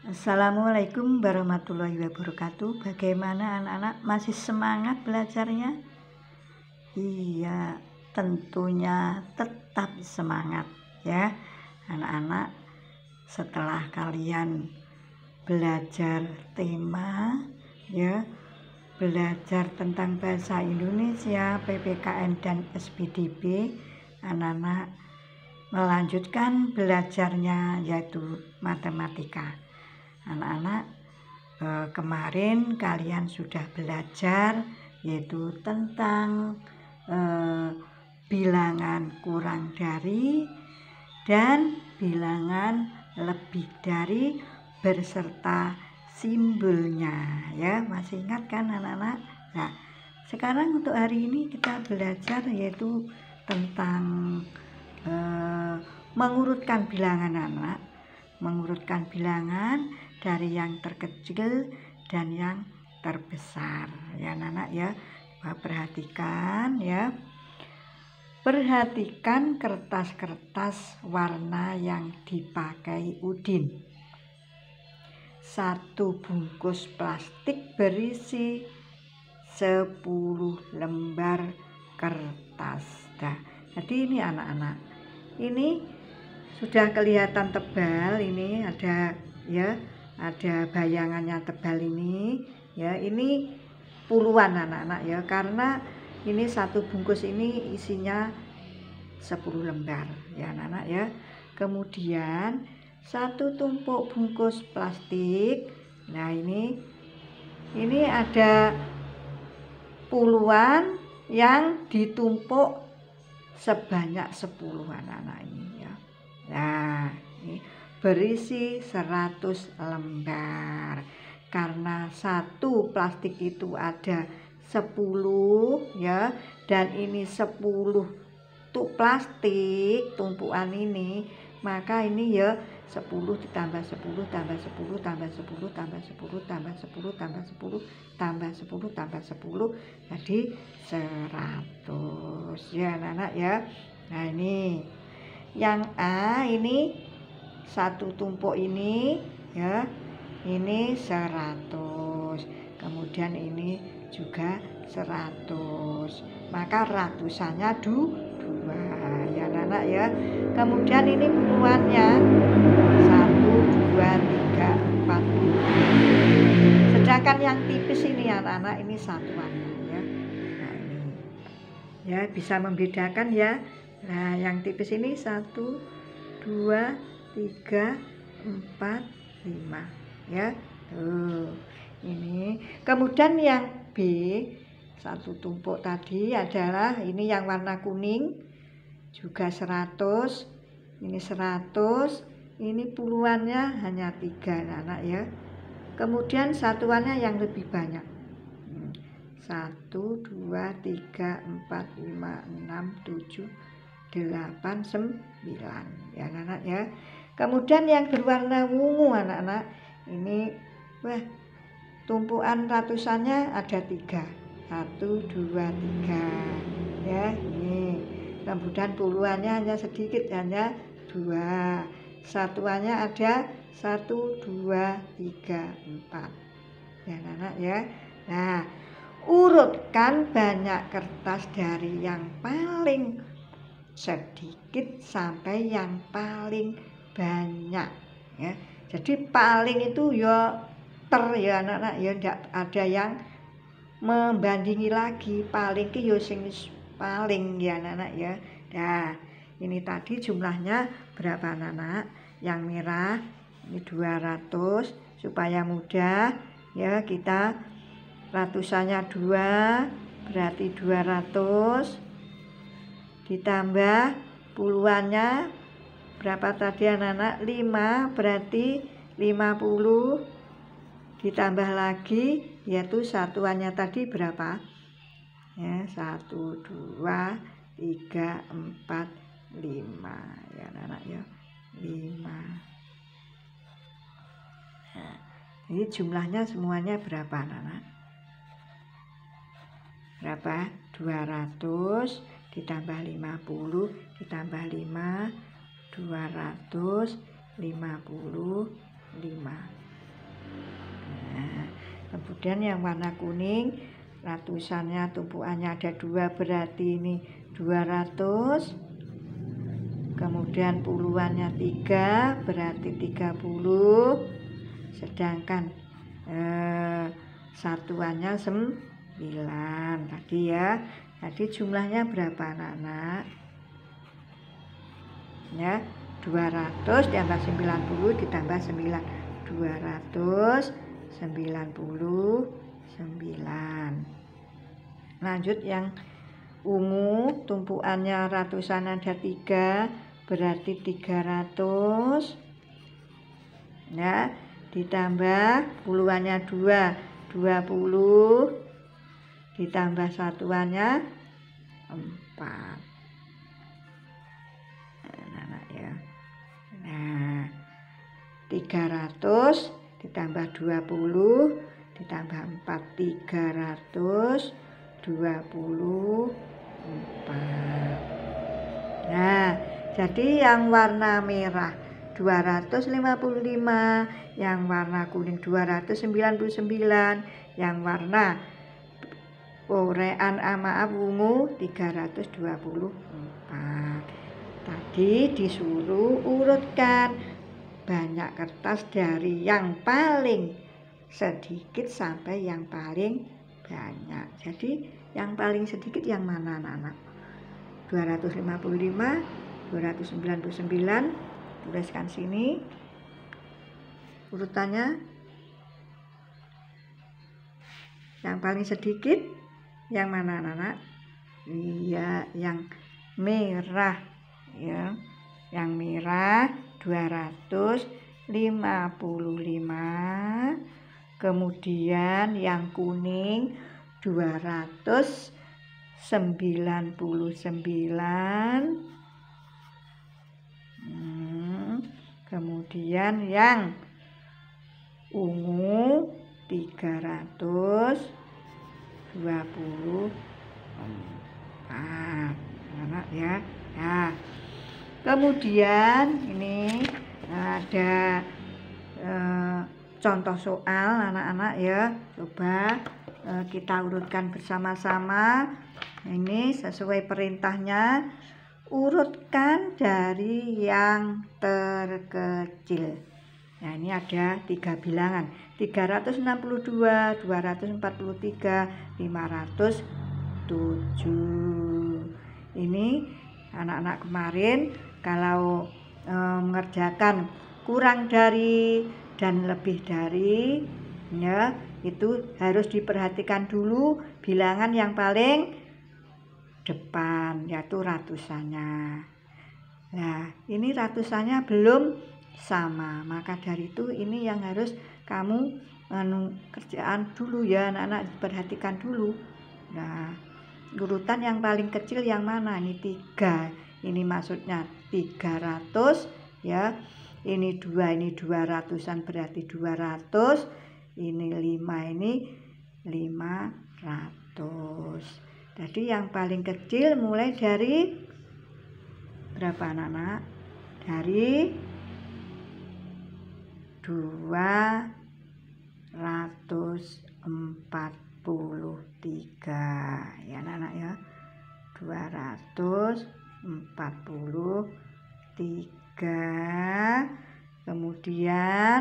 Assalamualaikum warahmatullahi wabarakatuh. Bagaimana anak-anak, masih semangat belajarnya? Iya, tentunya tetap semangat ya anak-anak. Setelah kalian belajar tema ya, belajar tentang bahasa Indonesia, PPKN dan SPDB, anak-anak melanjutkan belajarnya yaitu matematika. Anak-anak, kemarin kalian sudah belajar yaitu tentang bilangan kurang dari dan bilangan lebih dari berserta simbolnya ya. Masih ingat kan anak-anak? Nah, sekarang untuk hari ini kita belajar yaitu tentang mengurutkan bilangan anak, mengurutkan bilangan dari yang terkecil dan yang terbesar ya anak-anak ya. Perhatikan ya, perhatikan kertas-kertas warna yang dipakai Udin. Satu bungkus plastik berisi 10 lembar kertas. Nah, jadi ini anak-anak, ini sudah kelihatan tebal, ini ada ya, ada bayangannya tebal ini ya. Ini puluhan anak-anak ya, karena ini satu bungkus ini isinya 10 lembar ya anak-anak ya. Kemudian satu tumpuk bungkus plastik. Nah, ini ada puluhan yang ditumpuk sebanyak 10 anak-anak ini ya. Nah, ini berisi 100 lembar. Karena satu plastik itu ada 10 ya, dan ini 10 tuh plastik tumpuan ini, maka ini ya 10 ditambah 10 tambah 10 tambah 10 tambah 10 tambah 10 tambah 10 tambah 10 tambah 10 jadi 100 ya anak-anak ya. Nah, ini yang A, ini satu tumpuk ini ya, ini 100, kemudian ini juga 100, maka ratusannya 2 ya anak-anak ya. Kemudian ini puluhannya 1, 2, 3, 4, 5. Sedangkan yang tipis ini anak-anak, ini satuannya ya. Nah, ini ya, bisa membedakan ya. Nah, yang tipis ini 1, 2, 3, 4, 5 ya. Tuh, ini. Kemudian yang B, satu tumpuk tadi adalah ini yang warna kuning juga 100, ini 100, ini puluhannya hanya 3 anak ya. Kemudian satuannya yang lebih banyak, 1, 2, 3, 4, 5, 6, 7, 8, 9 ya anak-anak ya. Kemudian yang berwarna ungu anak-anak, ini wah, tumpuan ratusannya ada 3, 1, 2, 3 ya. Ini kemudian puluhannya hanya sedikit, hanya 2, satuannya ada 1, 2, 3, 4 ya anak-anak ya. Nah, urutkan banyak kertas dari yang paling sedikit sampai yang paling banyak ya. Jadi paling itu ya ya anak-anak ya, tidak ada yang membandingi lagi, paling ki yo sing paling ya anak-anak ya. Nah, ini tadi jumlahnya berapa anak-anak? Yang merah ini 200, supaya mudah ya, kita ratusannya 2 berarti 200 ditambah puluhannya berapa tadi anak-anak? 5 berarti 50 ditambah lagi yaitu satuannya tadi berapa ya, 1, 2, 3, 4, 5 ya anak-anak ya, 5. Nah, ini jumlahnya semuanya berapa anak-anak? Berapa? 200 ditambah 50 ditambah 5, 255. Nah, kemudian yang warna kuning ratusannya tumpuannya ada 2, berarti ini 200. Kemudian puluhannya 3, berarti 30. Sedangkan satuannya 9 tadi ya. Jadi jumlahnya berapa anak-anak? Ya, 200 tambah 90 ditambah 9, 299. Lanjut yang ungu, tumpuannya ratusan ada 3, berarti 300 ya, ditambah puluhannya 2, 20, ditambah satuannya 4. Nah, ya. Nah, 300 ditambah 20 ditambah 4, 324. Nah, jadi yang warna merah 255, yang warna kuning 299, yang warna ungu 324. Tadi disuruh urutkan banyak kertas dari yang paling sedikit sampai yang paling banyak. Jadi yang paling sedikit yang mana anak-anak? 255, 299, tuliskan sini urutannya. Yang paling sedikit yang mana anak-anak? Iya, yang merah ya. Yang merah 255. Kemudian yang kuning 299. Kemudian yang ungu 324 anak ya. Nah, kemudian ini ada contoh soal anak-anak ya. Coba kita urutkan bersama-sama. Ini sesuai perintahnya, urutkan dari yang terkecil. Nah, ini ada 3 bilangan, 362, 243, 507. Ini anak-anak kemarin kalau mengerjakan kurang dari dan lebih dari ya, itu harus diperhatikan dulu bilangan yang paling depan, yaitu ratusannya. Nah, ini ratusannya belum sama, maka dari itu ini yang harus kamu kerjaan dulu ya anak-anak, perhatikan dulu. Nah, urutan yang paling kecil yang mana? Ini 3, ini maksudnya 300 ya. Ini 2, ini 200-an berarti 200. Ini 5, ini 500. Jadi yang paling kecil mulai dari berapa anak-anak? Dari 243 ya anak-anak ya. 243. Kemudian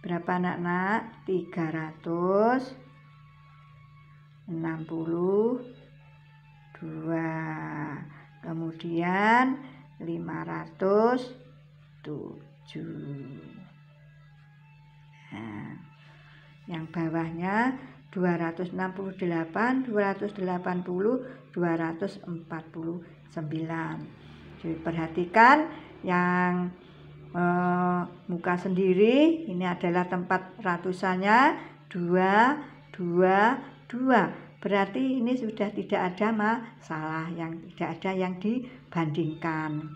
berapa anak-anak? 362. Kemudian 507. Nah, yang bawahnya 268, 280, 249. Jadi perhatikan yang muka sendiri, ini adalah tempat ratusannya 2, 2, 2. Berarti ini sudah tidak ada masalah, yang tidak ada yang dibandingkan.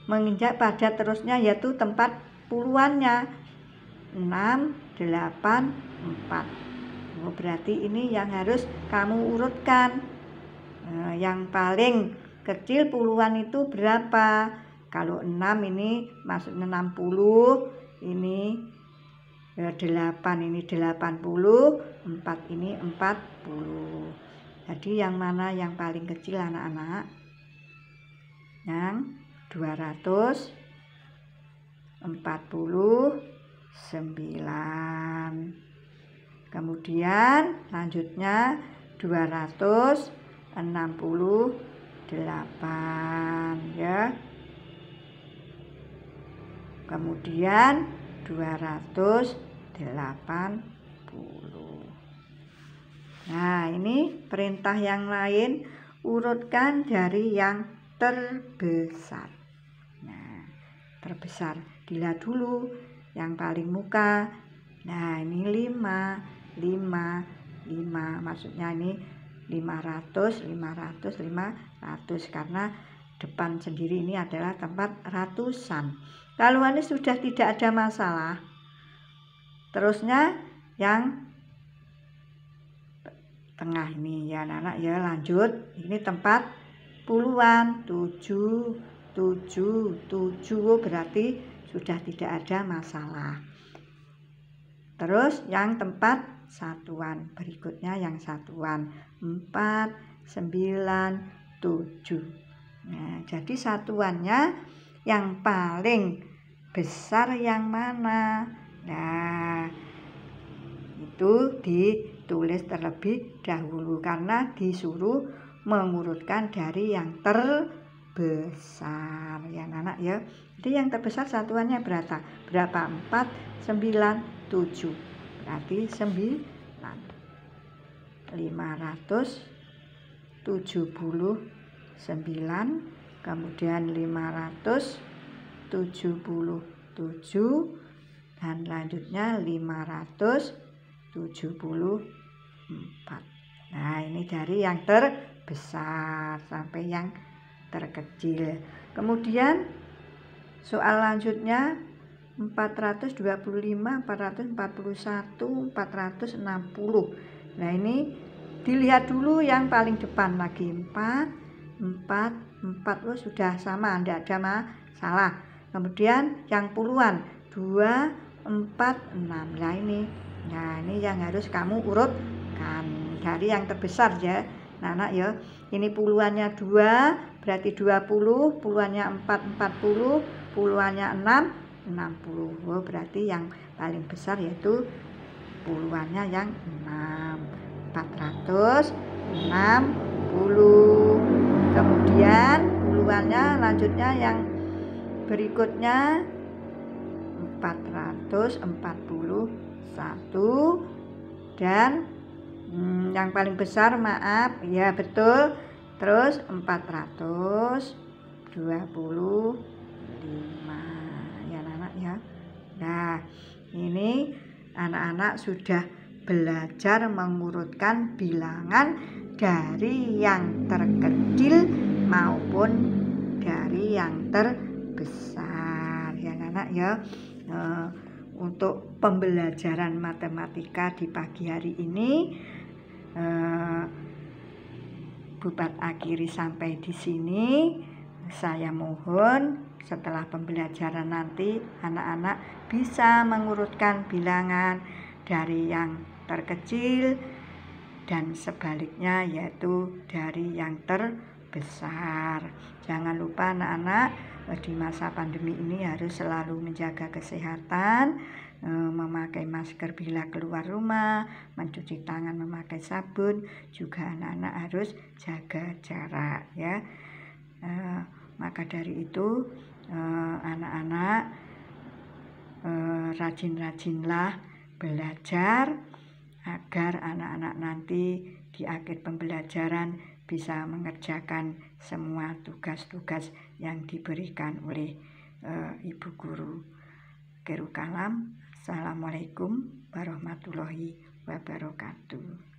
Menginjak pada terusnya yaitu tempat puluhannya 6, 8, 4. Berarti ini yang harus kamu urutkan. Yang paling kecil puluhan itu berapa? Kalau 6 ini maksudnya 60, ini ya 8 ini 80, 4 ini 40. Jadi yang mana yang paling kecil anak-anak? Yang 249. Kemudian lanjutnya 268 ya. Kemudian 280. Nah, ini perintah yang lain, urutkan dari yang terbesar. Nah, terbesar dilihat dulu yang paling muka. Nah, ini 5, maksudnya ini 500 karena depan sendiri ini adalah tempat ratusan. Kalau ini sudah tidak ada masalah, terusnya yang tengah ini ya anak-anak ya, lanjut. Ini tempat puluhan, 7 berarti sudah tidak ada masalah. Terus yang tempat satuan, berikutnya yang satuan 4, 9, 7. Nah, jadi satuannya yang paling besar yang mana? Nah, itu ditulis terlebih dahulu karena disuruh mengurutkan dari yang terbesar ya anak ya. Jadi yang terbesar satuannya berapa? 4, 9, 7. Berarti 9. 579, kemudian 577, dan lanjutnya 574. Nah, ini dari yang terbesar sampai yang terkecil. Kemudian soal lanjutnya 425, 441, 460. Nah, ini dilihat dulu yang paling depan lagi 4. Oh, sudah sama, tidak ada masalah. Kemudian yang puluhan 2, 4, 6. Nah, ini yang harus kamu urutkan dari yang terbesar ya. Nah, anak ya, ini puluhannya 2 berarti 20, puluhannya 4, 40, puluhannya 6, 60. Oh, berarti yang paling besar yaitu puluhannya yang 6. 460. Kemudian puluhannya lanjutnya yang berikutnya 441, dan yang paling besar maaf ya betul, terus 425 ya anak ya. Nah, ini anak-anak sudah belajar mengurutkan bilangan dari yang terkecil maupun dari yang terbesar ya anak ya. Untuk pembelajaran matematika di pagi hari ini Bupat akhiri sampai di sini. Saya mohon setelah pembelajaran nanti anak-anak bisa mengurutkan bilangan dari yang terkecil dan sebaliknya, yaitu dari yang terbesar. Jangan lupa anak-anak, di masa pandemi ini harus selalu menjaga kesehatan, memakai masker bila keluar rumah, mencuci tangan memakai sabun, juga anak-anak harus jaga jarak ya. Maka dari itu anak-anak rajin-rajinlah belajar agar anak-anak nanti di akhir pembelajaran bisa mengerjakan semua tugas-tugas yang diberikan oleh Ibu Guru. Akhirul kalam, assalamualaikum warahmatullahi wabarakatuh.